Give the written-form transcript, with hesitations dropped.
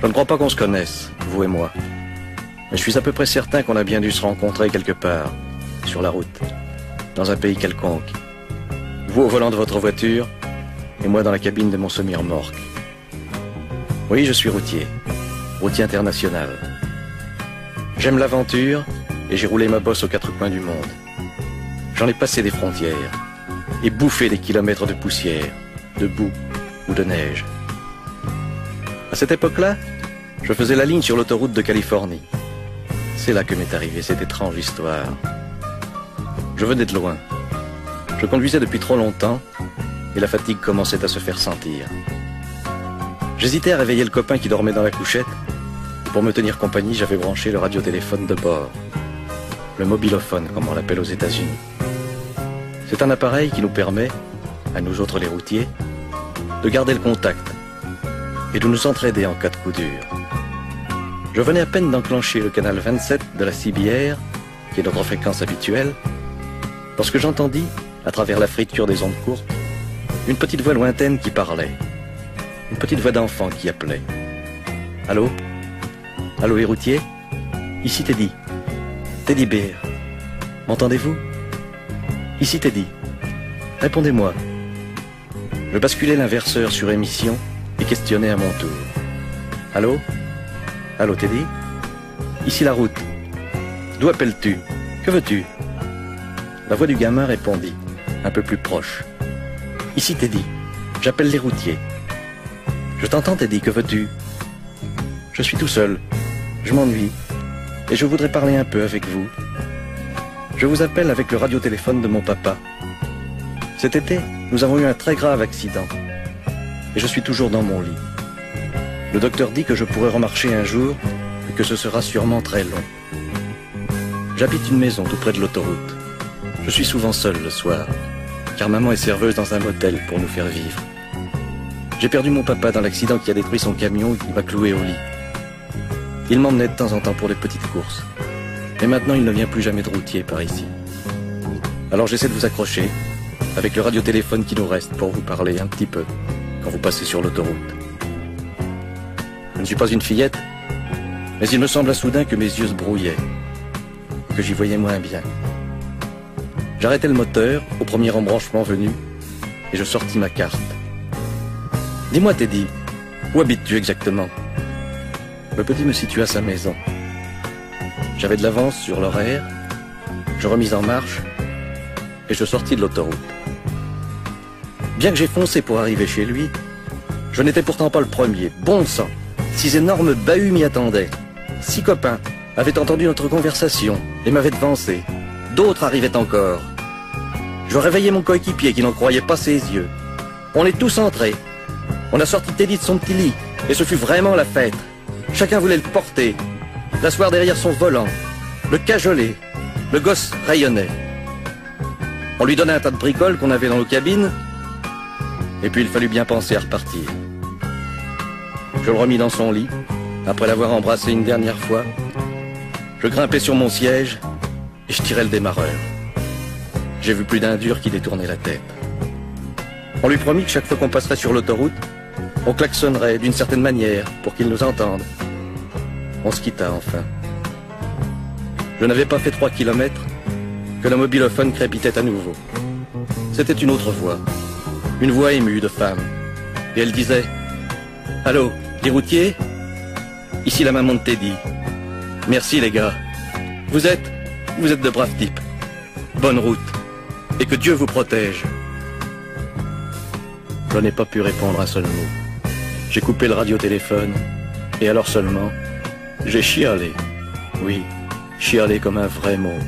Je ne crois pas qu'on se connaisse, vous et moi. Mais je suis à peu près certain qu'on a bien dû se rencontrer quelque part, sur la route, dans un pays quelconque. Vous au volant de votre voiture, et moi dans la cabine de mon semi-remorque. Oui, je suis routier international. J'aime l'aventure, et j'ai roulé ma bosse aux quatre coins du monde. J'en ai passé des frontières, et bouffé des kilomètres de poussière, de boue ou de neige. À cette époque-là, je faisais la ligne sur l'autoroute de Californie. C'est là que m'est arrivée cette étrange histoire. Je venais de loin. Je conduisais depuis trop longtemps et la fatigue commençait à se faire sentir. J'hésitais à réveiller le copain qui dormait dans la couchette. Pour me tenir compagnie, j'avais branché le radiotéléphone de bord. Le mobilophone, comme on l'appelle aux États-Unis. C'est un appareil qui nous permet, à nous autres les routiers, de garder le contact et de nous entraider en cas de coup dur. Je venais à peine d'enclencher le canal 27 de la CBR, qui est notre fréquence habituelle, lorsque j'entendis, à travers la friture des ondes courtes, une petite voix lointaine qui parlait. Une petite voix d'enfant qui appelait. Allô? Allô les routiers? Ici Teddy. Teddy Bear. M'entendez-vous? Ici Teddy. Répondez-moi. Je basculais l'inverseur sur émission et questionnais à mon tour. Allô? Allô Teddy? Ici la route. D'où appelles-tu? Que veux-tu? La voix du gamin répondit, un peu plus proche. Ici Teddy. J'appelle les routiers. Je t'entends Teddy, que veux-tu? Je suis tout seul. Je m'ennuie. Et je voudrais parler un peu avec vous. Je vous appelle avec le radiotéléphone de mon papa. Cet été, nous avons eu un très grave accident. Et je suis toujours dans mon lit. Le docteur dit que je pourrai remarcher un jour et que ce sera sûrement très long. J'habite une maison tout près de l'autoroute. Je suis souvent seul le soir, car maman est serveuse dans un motel pour nous faire vivre. J'ai perdu mon papa dans l'accident qui a détruit son camion et qui m'a cloué au lit. Il m'emmenait de temps en temps pour des petites courses. Mais maintenant, il ne vient plus jamais de routier par ici. Alors j'essaie de vous accrocher, avec le radiotéléphone qui nous reste, pour vous parler un petit peu, quand vous passez sur l'autoroute. Je ne suis pas une fillette, mais il me sembla soudain que mes yeux se brouillaient, que j'y voyais moins bien. J'arrêtai le moteur au premier embranchement venu, et je sortis ma carte. Dis-moi Teddy, où habites-tu exactement? Le petit me situa sa maison. J'avais de l'avance sur l'horaire, je remis en marche, et je sortis de l'autoroute. Bien que j'ai foncé pour arriver chez lui, je n'étais pourtant pas le premier. Bon sang, 6 énormes bahuts m'y attendaient. 6 copains avaient entendu notre conversation et m'avaient devancé. D'autres arrivaient encore. Je réveillai mon coéquipier qui n'en croyait pas ses yeux. On est tous entrés. On a sorti Teddy de son petit lit, et ce fut vraiment la fête. Chacun voulait le porter, l'asseoir derrière son volant, le cajoler. Le gosse rayonnait. On lui donnait un tas de bricoles qu'on avait dans nos cabines, et puis il fallut bien penser à repartir. Je le remis dans son lit, après l'avoir embrassé une dernière fois. Je grimpai sur mon siège, et je tirai le démarreur. J'ai vu plus d'un dur qui détournait la tête. On lui promit que chaque fois qu'on passerait sur l'autoroute, on klaxonnerait d'une certaine manière pour qu'il nous entende. On se quitta enfin. Je n'avais pas fait 3 kilomètres que le mobilophone crépitait à nouveau. C'était une autre voix, une voix émue de femme. Et elle disait « Allô, les routiers? Ici la maman de Teddy. Merci les gars. Vous êtes de braves types. Bonne route. Et que Dieu vous protège. » Je n'ai pas pu répondre un seul mot. J'ai coupé le radiotéléphone, et alors seulement, j'ai chialé. Oui, chialé comme un vrai môme.